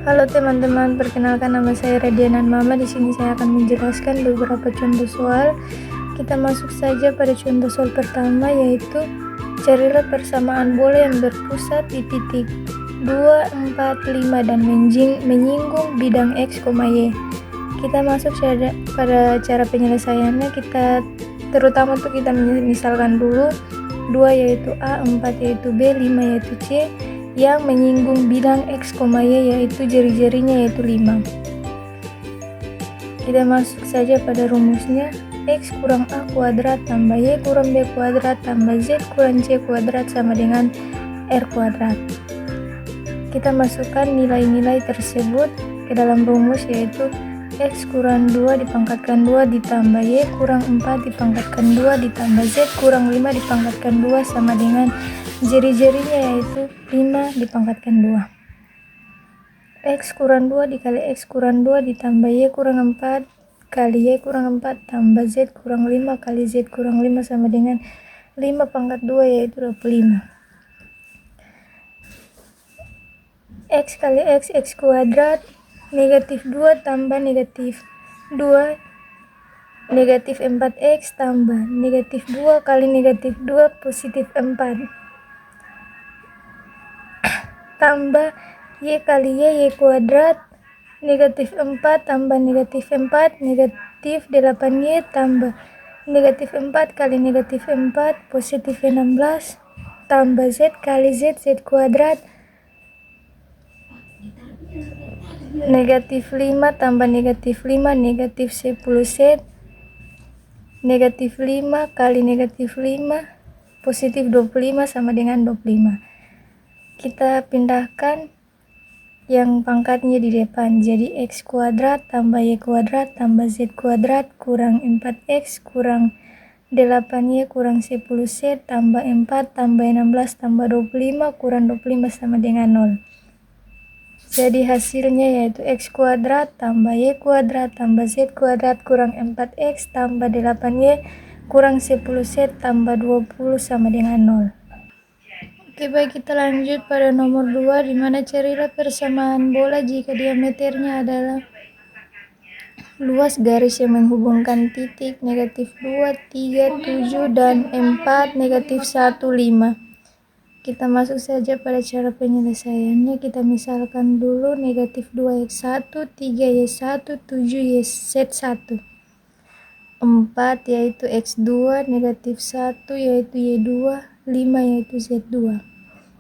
Halo teman-teman, perkenalkan nama saya Radianan Mama. Di sini saya akan menjelaskan beberapa contoh soal. Kita masuk saja pada contoh soal pertama, yaitu carilah persamaan bola yang berpusat di titik 2, 4, 5 dan menyinggung bidang X, Y. Kita masuk pada cara penyelesaiannya. Terutama untuk kita misalkan dulu 2 yaitu A, 4 yaitu B, 5 yaitu C, yang menyinggung bidang X, Y yaitu jari-jarinya yaitu 5. Kita masuk saja pada rumusnya. X kurang A kuadrat tambah Y kurang B kuadrat tambah Z kurang C kuadrat sama dengan R kuadrat. Kita masukkan nilai-nilai tersebut ke dalam rumus, yaitu X kurang 2 dipangkatkan 2 ditambah Y kurang 4 dipangkatkan 2 ditambah Z kurang 5 dipangkatkan 2 sama dengan jari-jarinya yaitu 5 dipangkatkan 2. X kurang 2 dikali X kurang 2 ditambah Y kurang 4 kali Y kurang 4 tambah Z kurang 5 kali Z kurang 5 sama dengan 5 pangkat 2 yaitu 25. X kali X, X kuadrat, negatif 2 tambah negatif 2, negatif 4X tambah negatif 2 kali negatif 2 positif 4 tambah Y kali Y kuadrat, negatif 4 tambah negatif 4, negatif 8Y tambah negatif 4 kali negatif 4 positif 16 tambah Z kali Z, Z kuadrat, negatif 5 tambah negatif 5, negatif 10 Z, negatif 5 kali negatif 5 positif 25 sama dengan 25. Kita pindahkan yang pangkatnya di depan, jadi X kuadrat tambah Y kuadrat tambah Z kuadrat kurang 4X kurang 8Y kurang 10Z tambah 4 tambah 16 tambah 25 kurang 25 sama dengan 0. Jadi hasilnya yaitu X kuadrat tambah Y kuadrat tambah Z kuadrat kurang 4X tambah 8Y kurang 10Z tambah 20 sama dengan 0. Oke, baik, kita lanjut pada nomor 2, dimana carilah persamaan bola jika diameternya adalah luas garis yang menghubungkan titik negatif 2, 3, 7, dan 4, negatif 1, 5. Kita masuk saja pada cara penyelesaiannya. Kita misalkan dulu negatif 2x1, 3y1, 7yz1, 4 yaitu x2, negatif 1 yaitu y2, 5 yaitu z2.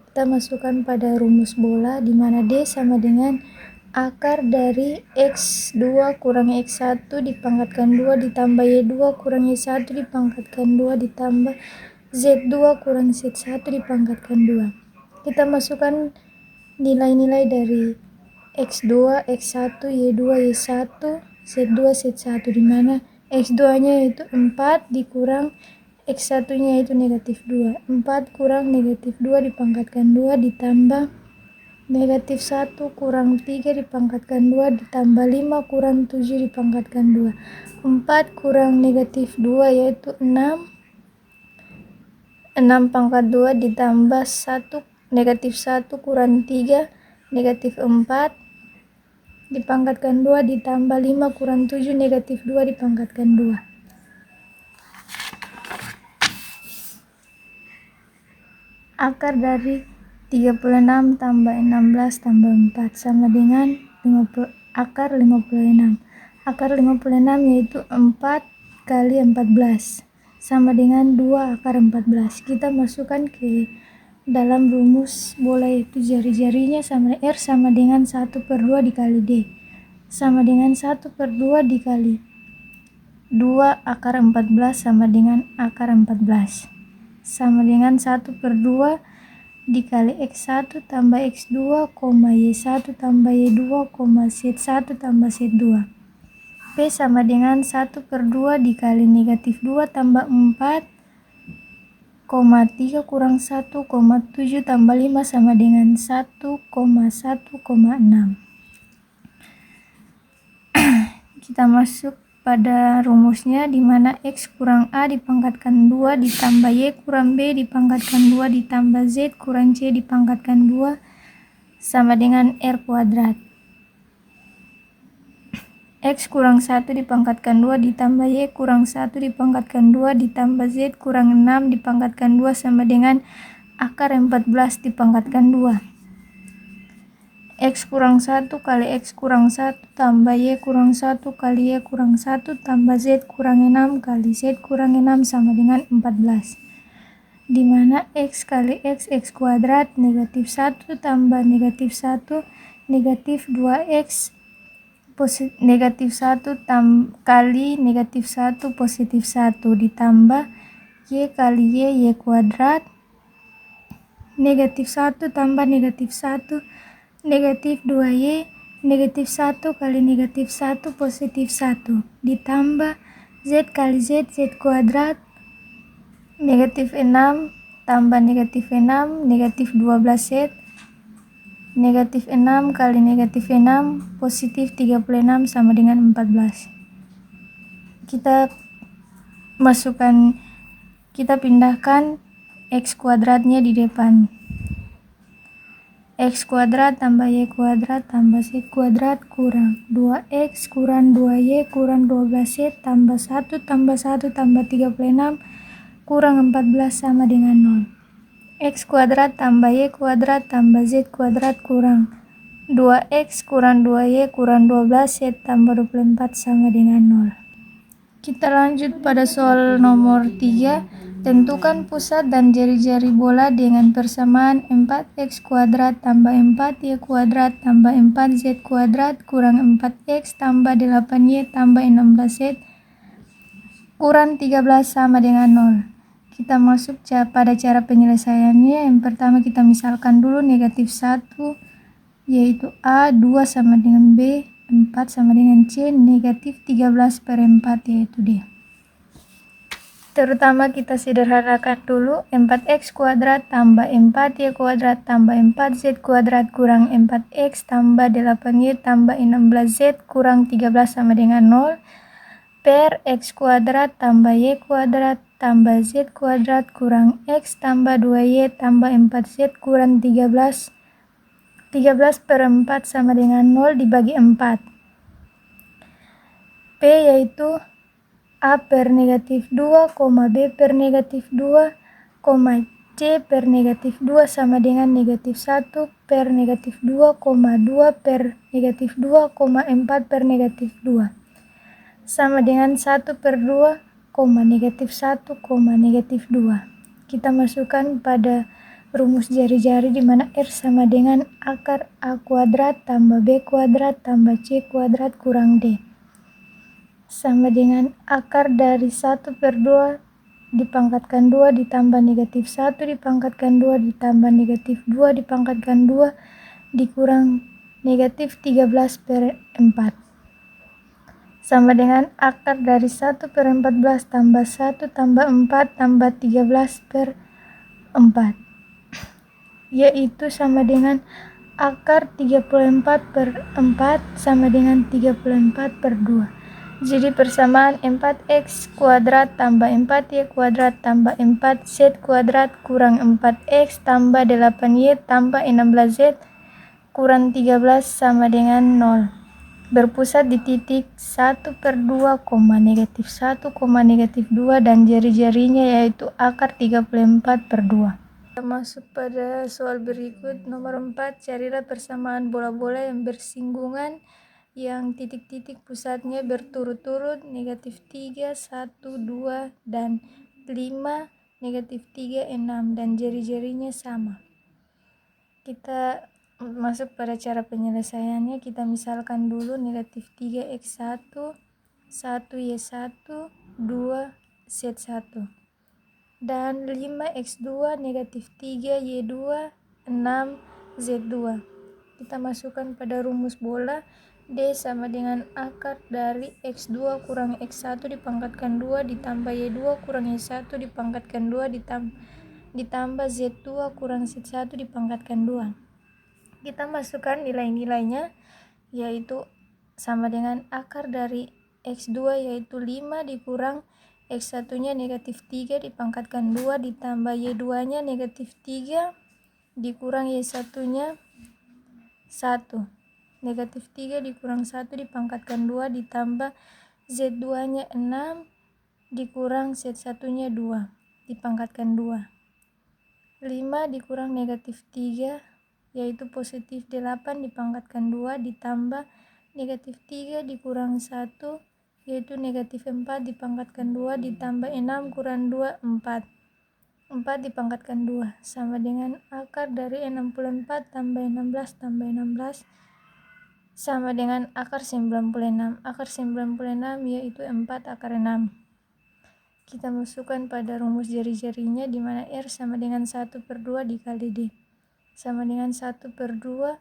Kita masukkan pada rumus bola, di mana D sama dengan akar dari x2 kurang x1 dipangkatkan 2 ditambah y2 kurang y1 dipangkatkan 2 ditambah Z2 kurang Z1 dipangkatkan 2. Kita masukkan nilai-nilai dari X2, X1, Y2, Y1, Z2, Z1, di mana X2-nya yaitu 4 dikurang X1-nya yaitu negatif 2. 4 kurang negatif 2 dipangkatkan 2 ditambah negatif 1 kurang 3 dipangkatkan 2 ditambah 5 kurang 7 dipangkatkan 2. 4 kurang negatif 2 yaitu 6. 6 pangkat 2 ditambah 1 negatif 1 kurang 3 negatif 4 dipangkatkan 2 ditambah 5 kurang 7 negatif 2 dipangkatkan 2. Akar dari 36 tambah 16 tambah 4 sama dengan akar 56. Akar 56 yaitu 4 kali 14 sama dengan 2 akar 14. Kita masukkan ke dalam rumus bola, yaitu jari-jarinya sama R sama dengan 1/2 dikali D sama dengan 1/2 dikali 2 akar 14 sama dengan akar 14 sama dengan 1/2 dikali X1 tambah X2, Y1 tambah Y2, Z1 tambah Z2. P sama dengan 1/2 dikali negatif 2 tambah 4, 3 kurang 1, 7 tambah 5 sama dengan 1,6. Kita masuk pada rumusnya, di mana X kurang A dipangkatkan 2 ditambah Y kurang B dipangkatkan 2 ditambah Z kurang C dipangkatkan 2 sama dengan R kuadrat. X kurang 1 dipangkatkan 2 ditambah Y kurang 1 dipangkatkan 2 ditambah Z kurang 6 dipangkatkan 2 sama dengan akar 14 dipangkatkan 2. X kurang 1 kali X kurang 1 tambah Y kurang 1 kali Y kurang 1 tambah Z kurang 6 kali Z kurang 6 sama dengan 14. Dimana X kali X kuadrat negatif 1 tambah negatif 1 negatif 2X negatif 1 kali negatif 1 positif 1 ditambah Y kali Y kuadrat negatif 1 tambah negatif 1 negatif 2Y negatif 1 kali negatif 1 positif 1 ditambah Z kali Z kuadrat negatif 6 tambah negatif 6 negatif 12Z negatif 6 kali negatif 6 positif 36 sama dengan 14. Kita pindahkan X kuadratnya di depan. X kuadrat tambah Y kuadrat tambah Z kuadrat kurang 2X kurang 2Y kurang 12Z tambah 1 tambah 1 tambah 36 kurang 14 sama dengan 0. X kuadrat tambah Y kuadrat tambah Z kuadrat kurang 2X kurang 2Y kurang 12Z tambah 24 sama dengan 0. Kita lanjut pada soal nomor 3. Tentukan pusat dan jari-jari bola dengan persamaan 4X kuadrat tambah 4Y kuadrat tambah 4Z kuadrat kurang 4X tambah 8Y tambah 16Z kurang 13 sama dengan 0. Kita masuk pada cara penyelesaiannya. Yang pertama kita misalkan dulu negatif 1 yaitu A, 2 sama dengan B, 4 sama dengan C, negatif 13 per 4 yaitu D. Terutama kita sederhanakan dulu 4X kuadrat tambah 4Y kuadrat tambah 4Z kuadrat kurang 4X tambah 8Y tambah 16Z kurang 13 sama dengan 0 per X kuadrat tambah Y kuadrat tambah Z kuadrat kurang X tambah 2Y tambah 4Z kurang 13 per 4 sama dengan 0 dibagi 4. P yaitu A per negatif 2, B per negatif 2, C per negatif 2 sama dengan negatif 1 per negatif 2, 2 per negatif 2, 4 per negatif 2. Sama dengan 1 per 2, negatif 1, negatif 2. Kita masukkan pada rumus jari-jari di mana R sama dengan akar A kuadrat tambah B kuadrat tambah C kuadrat kurang D. Sama dengan akar dari 1 per 2 dipangkatkan 2 ditambah negatif 1 dipangkatkan 2 ditambah negatif 2 dipangkatkan 2 dikurang negatif 13 per 4. Sama dengan akar dari 1 per 14 tambah 1 tambah 4 tambah 13 per 4. Yaitu sama dengan akar 34 per 4 sama dengan 34 per 2. Jadi persamaan 4X kuadrat tambah 4Y kuadrat tambah 4Z kuadrat kurang 4X tambah 8Y tambah 16Z kurang 13 sama dengan 0. Berpusat di titik 1 per 2, negatif 1, negatif 2 dan jari-jarinya yaitu akar 34 per 2. Kita masuk pada soal berikut nomor 4. Carilah persamaan bola-bola yang bersinggungan yang titik-titik pusatnya berturut-turut negatif 3, 1, 2, dan 5, negatif 3, 6 dan jari-jarinya sama. Kita masuk pada cara penyelesaiannya. Kita misalkan dulu negatif 3x1 1y1 2z1 dan 5x2 negatif 3y2 6z2. Kita masukkan pada rumus bola. D sama dengan akar dari x2 kurang x1 dipangkatkan 2 ditambah y2 kurang y1 dipangkatkan 2 ditambah z2 kurang z1 dipangkatkan 2. Kita masukkan nilai-nilainya yaitu sama dengan akar dari x2 yaitu 5 dikurang x1 nya negatif 3 dipangkatkan 2 ditambah y2 nya negatif 3 dikurang y1 nya 1 negatif 3 dikurang 1 dipangkatkan 2 ditambah Z2 nya 6 dikurang Z1 nya 2 dipangkatkan 2. 5 dikurang negatif 3 yaitu positif 8 dipangkatkan 2 ditambah negatif 3 dikurang 1 yaitu negatif 4 dipangkatkan 2 ditambah 6 kurang 2 4 dipangkatkan 2 sama dengan akar dari 64 tambah 16 tambah 16 sama dengan akar 96. Akar 96 yaitu 4 akar 6. Kita masukkan pada rumus jari-jarinya di mana R sama dengan 1/2 dikali D sama dengan 1/2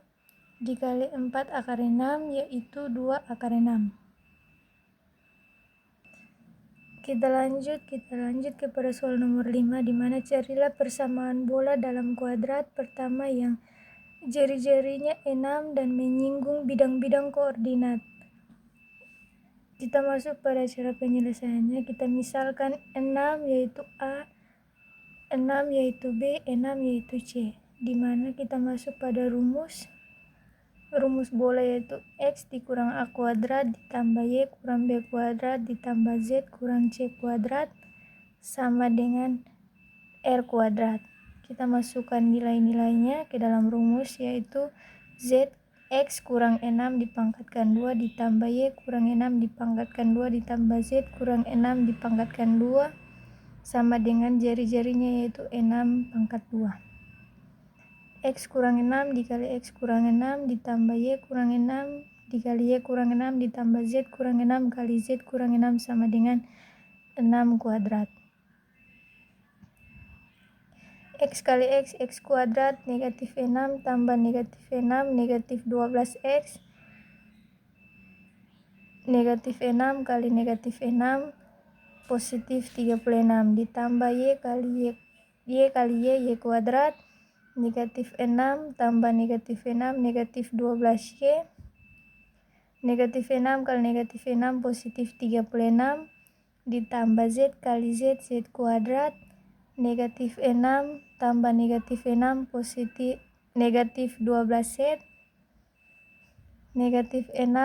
dikali 4 akar 6 yaitu 2 akar 6. Kita lanjut kepada soal nomor 5 di mana carilah persamaan bola dalam kuadrat pertama yang jari-jarinya 6 dan menyinggung bidang-bidang koordinat. Kita masuk pada cara penyelesaiannya. Kita misalkan 6 yaitu A, 6 yaitu B, 6 yaitu C. Di mana kita masuk pada rumus bola yaitu X dikurang A kuadrat ditambah Y kurang B kuadrat ditambah Z kurang C kuadrat sama dengan R kuadrat. Kita masukkan nilai-nilainya ke dalam rumus yaitu Z X kurang 6 dipangkatkan 2 ditambah Y kurang 6 dipangkatkan 2 ditambah Z kurang 6 dipangkatkan 2 sama dengan jari-jarinya yaitu 6 pangkat 2. X kurang 6 dikali X kurang 6 ditambah Y kurang 6 dikali Y kurang 6 ditambah Z kurang 6 kali Z kurang 6 sama dengan 6 kuadrat. X kali X, X kuadrat negatif 6 tambah negatif 6 negatif 12X negatif 6 kali negatif 6 positif 36 ditambah Y kali Y kuadrat negatif 6 tambah negatif 6 negatif 12Y negatif 6 kali negatif 6 positif 36 ditambah Z kali Z kuadrat negatif 6 tambah negatif 6 positif negatif 12Z negatif 6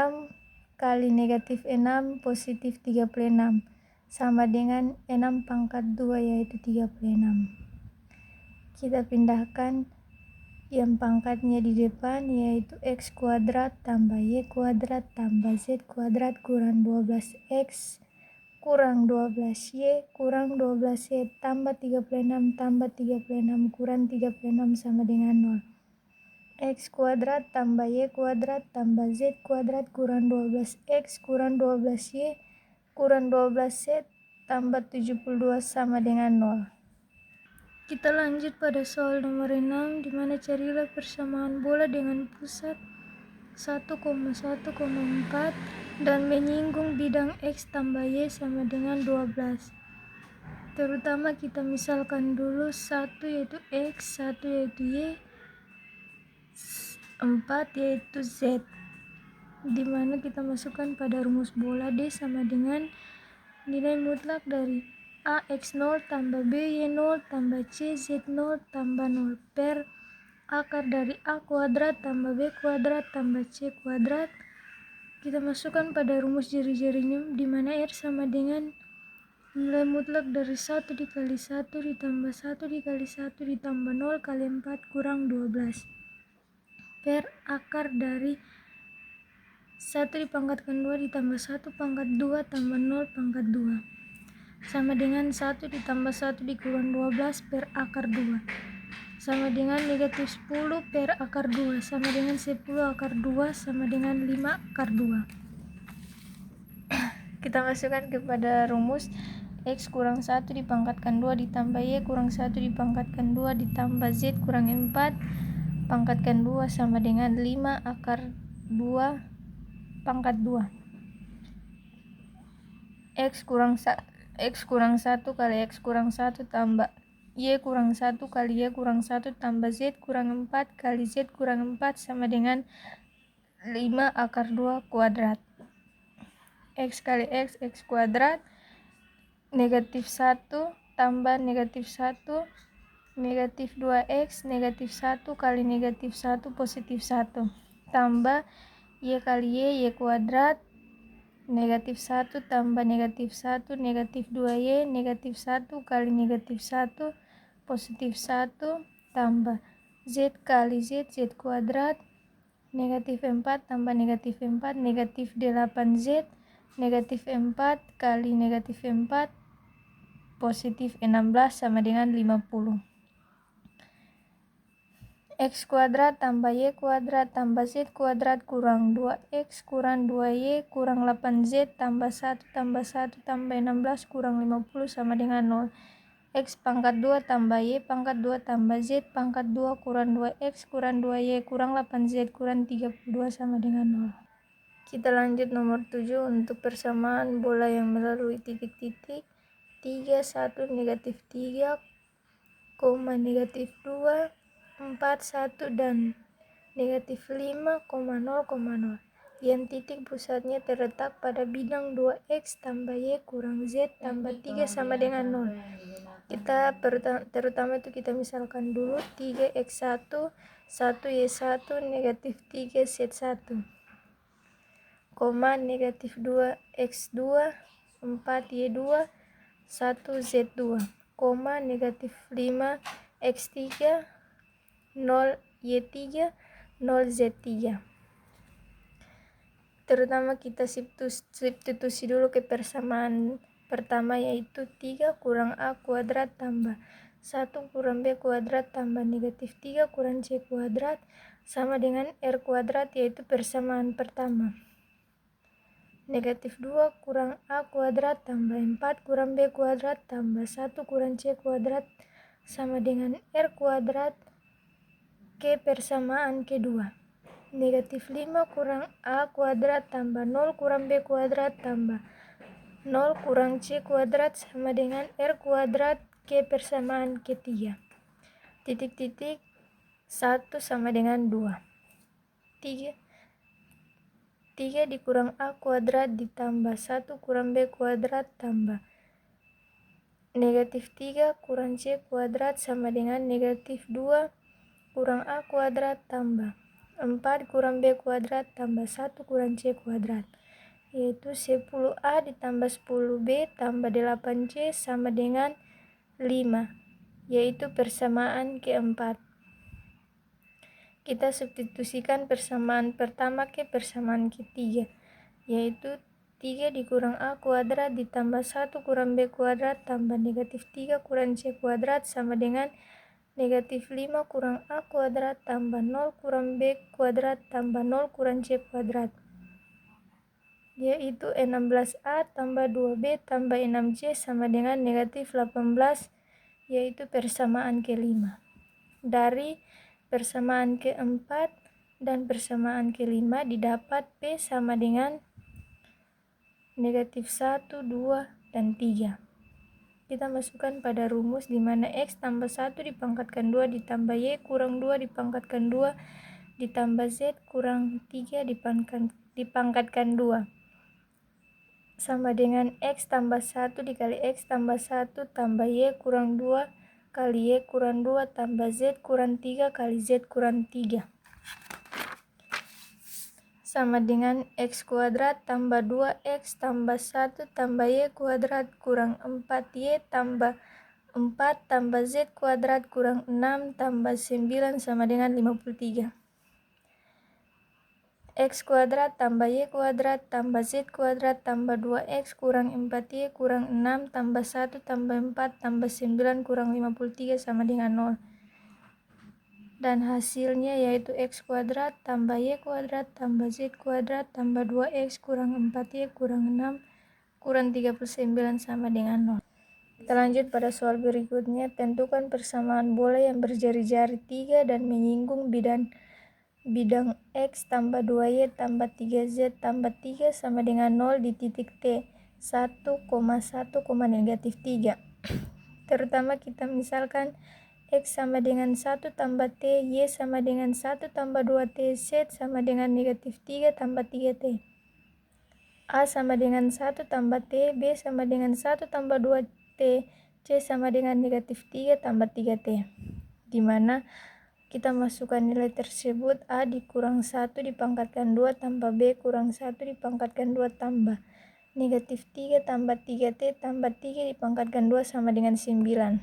kali negatif 6 positif 36 sama dengan 6 pangkat 2 yaitu 36. Kita pindahkan yang pangkatnya di depan yaitu X kuadrat tambah Y kuadrat tambah Z kuadrat kurang 12X kurang 12Y kurang 12Z tambah 36 tambah 36 kurang 36 sama dengan 0. X kuadrat tambah Y kuadrat tambah Z kuadrat kurang 12X kurang 12Y kurang 12Z tambah 72 sama dengan 0. Kita lanjut pada soal nomor 6 di mana carilah persamaan bola dengan pusat 1,1,4 dan menyinggung bidang X tambah Y sama dengan 12. Terutama kita misalkan dulu 1 yaitu X, 1 yaitu Y, 4 yaitu Z. Di mana kita masukkan pada rumus bola D sama dengan nilai mutlak dari A X0 tambah B Y0 tambah C Z0 tambah 0 per akar dari A kuadrat tambah B kuadrat tambah C kuadrat. Kita masukkan pada rumus jari-jarinya di mana R sama dengan nilai mutlak dari 1 dikali 1 ditambah 1 dikali 1 ditambah 0 kali 4 kurang 12 per akar dari 1 dipangkatkan 2 ditambah 1 pangkat 2 tambah 0 pangkat 2 sama dengan 1 ditambah 1 dikurang 12 per akar 2 sama dengan negatif 10 per akar 2 sama dengan 10 akar 2 sama dengan 5 akar 2. Kita masukkan kepada rumus X kurang 1 dipangkatkan 2 ditambah Y kurang 1 dipangkatkan 2 ditambah Z kurang 4 pangkatkan 2 sama dengan 5 akar 2 pangkat 2. X kurang 1 kali X kurang 1 tambah Y kurang 1 kali Y kurang 1 tambah Z kurang 4 kali Z kurang 4 sama dengan 5 akar 2 kuadrat. X kali X, X kuadrat negatif 1 tambah negatif 1 negatif 2X negatif 1 kali negatif 1 positif 1 tambah Y kali Y kuadrat, negatif 1 tambah negatif 1, negatif 2Y, negatif 1 kali negatif 1, positif 1, tambah Z kali Z, Z kuadrat, negatif 4 tambah negatif 4, negatif 8Z, negatif 4 kali negatif 4, positif 16 sama dengan 50. X kuadrat tambah Y kuadrat tambah Z kuadrat kurang 2X kurang 2Y kurang 8Z tambah 1 tambah 1 tambah 16 kurang 50 sama dengan 0. X pangkat 2 tambah Y pangkat 2 tambah Z pangkat 2 kurang 2X kurang 2Y kurang 8Z kurang 32 sama dengan 0. Kita lanjut nomor 7 untuk persamaan bola yang melalui titik-titik. 3, 1, negatif 3, negatif 2, 4, 1, dan negatif 5, 0,0. Yang titik pusatnya terletak pada bidang 2X tambah Y kurang Z tambah 3 sama dengan 0. Kita terutama itu kita misalkan dulu 3X1, 1Y1, negatif 3Z1, negatif 2X2, 4Y2, 1Z2, negatif 5X3, 0Y3, 0Z3. Terutama kita substitusi dulu ke persamaan pertama, yaitu 3 kurang A kuadrat tambah 1 kurang B kuadrat tambah negatif 3 kurang C kuadrat sama dengan R kuadrat, yaitu persamaan pertama. Negatif 2 kurang A kuadrat tambah 4 kurang B kuadrat tambah 1 kurang C kuadrat sama dengan R kuadrat ke persamaan kedua. Negatif 5 kurang A kuadrat tambah 0 kurang B kuadrat tambah 0 kurang C kuadrat sama dengan R kuadrat ke persamaan ketiga. Titik-titik 1 sama dengan 2. 3 dikurang A kuadrat ditambah 1 kurang B kuadrat tambah negatif 3 kurang C kuadrat sama dengan negatif 2 kurang A kuadrat tambah 4 kurang B kuadrat tambah 1 kurang C kuadrat, yaitu 10A ditambah 10B tambah 8C sama dengan 5, yaitu persamaan keempat. Kita substitusikan persamaan pertama ke persamaan ketiga, yaitu 3 dikurang A kuadrat ditambah 1 kurang B kuadrat tambah negatif 3 kurang C kuadrat sama dengan negatif 5 kurang A kuadrat tambah 0 kurang B kuadrat tambah 0 kurang C kuadrat, yaitu 16A tambah 2B tambah 6C sama dengan negatif 18, yaitu persamaan kelima. Dari persamaan keempat dan persamaan kelima didapat P sama dengan negatif 1, 2, dan 3. Kita masukkan pada rumus di mana X tambah 1 dipangkatkan 2 ditambah Y kurang 2 dipangkatkan 2 ditambah Z kurang 3 dipangkatkan 2 sama dengan X tambah 1 dikali X tambah 1 tambah Y kurang 2 kali Y kurang 2 tambah Z kurang 3 kali Z kurang 3 sama dengan X kuadrat tambah 2X tambah 1 tambah Y kuadrat kurang 4Y tambah 4 tambah Z kuadrat kurang 6 tambah 9 sama dengan 53. X kuadrat tambah Y kuadrat tambah Z kuadrat tambah 2X kurang 4Y kurang 6 tambah 1 tambah 4 tambah 9 kurang 53 sama dengan 0. Dan hasilnya yaitu X kuadrat tambah Y kuadrat tambah Z kuadrat tambah 2X kurang 4Y kurang 6 kurang 39 sama dengan 0. Kita lanjut pada soal berikutnya. Tentukan persamaan bola yang berjari-jari 3 dan menyinggung bidang X tambah 2Y tambah 3Z tambah 3 sama dengan 0 di titik T 1,1, negatif 3. Terutama kita misalkan X sama dengan 1 tambah T, Y sama dengan 1 tambah 2T, Z sama dengan negatif 3 tambah 3T. A sama dengan 1 tambah T, B sama dengan 1 tambah 2T, C sama dengan negatif 3 tambah 3T. Dimana Kita masukkan nilai tersebut. A dikurang 1 dipangkatkan 2 tambah B kurang 1 dipangkatkan 2 tambah negatif 3 tambah 3T tambah 3 dipangkatkan 2 sama dengan 9.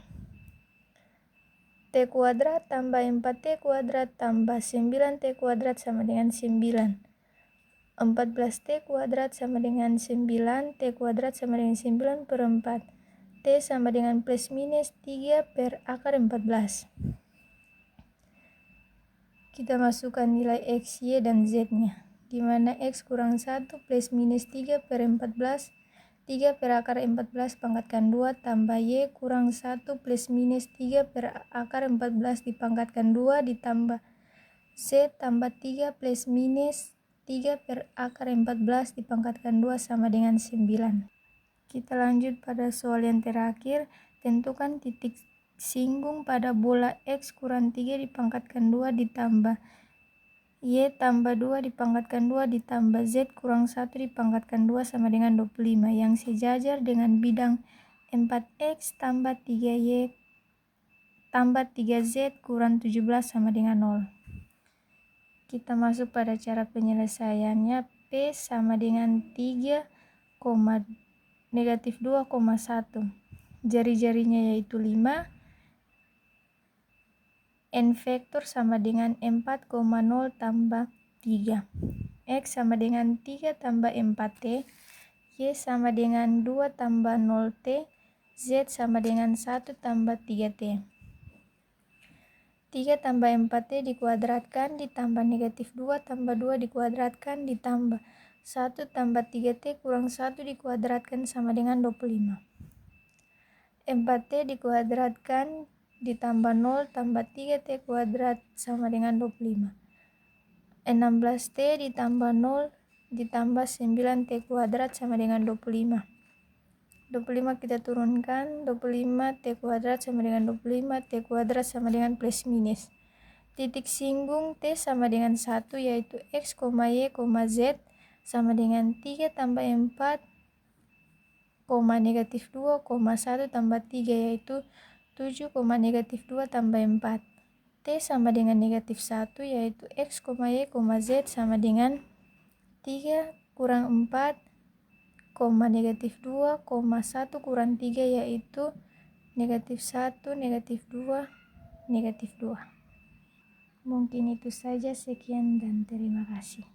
T kuadrat tambah 4T kuadrat tambah 9T kuadrat sama dengan 9. 14T kuadrat sama dengan 9, T kuadrat sama dengan 9 per 4. T sama dengan plus minus 3 per akar 14. Kita masukkan nilai X, Y, dan Z-nya, di mana X kurang 1 plus minus 3 per 14, 3 per akar 14 pangkatkan 2 tambah Y kurang 1 plus minus 3 per akar 14 dipangkatkan 2 ditambah Z tambah 3 plus minus 3 per akar 14 dipangkatkan 2 sama dengan 9. Kita lanjut pada soal yang terakhir. Tentukan titik singgung pada bola X kurang 3 dipangkatkan 2 ditambah Y tambah 2 dipangkatkan 2 ditambah Z kurang 1 dipangkatkan 2 sama dengan 25 yang sejajar dengan bidang 4X tambah 3Y tambah 3Z kurang 17 sama dengan 0. Kita masuk pada cara penyelesaiannya. P sama dengan 3, negatif 2,1. Jari-jarinya yaitu 5. N vektor sama dengan 4,0 tambah 3. X sama dengan 3 tambah 4T. Y sama dengan 2 tambah 0T. Z sama dengan 1 tambah 3T. 3 tambah 4T dikuadratkan ditambah negatif 2 tambah 2 dikuadratkan ditambah 1 tambah 3T kurang 1 dikuadratkan sama dengan 25. 4T dikuadratkan ditambah 0 tambah 3T kuadrat sama dengan 25. 16T ditambah 0 ditambah 9T kuadrat sama dengan 25. 25 kita turunkan, 25T kuadrat sama dengan 25T kuadrat sama dengan plus minus. Titik singgung T sama dengan 1 yaitu X, Y, Z sama dengan 3 tambah 4, negatif 2, 1 tambah 3 yaitu 7, negatif 2 tambah 4. T sama dengan negatif 1 yaitu X, Y, Z sama dengan 3 kurang 4, negatif 2, 1 kurang 3 yaitu negatif 1, negatif 2, negatif 2. Mungkin itu saja, sekian dan terima kasih.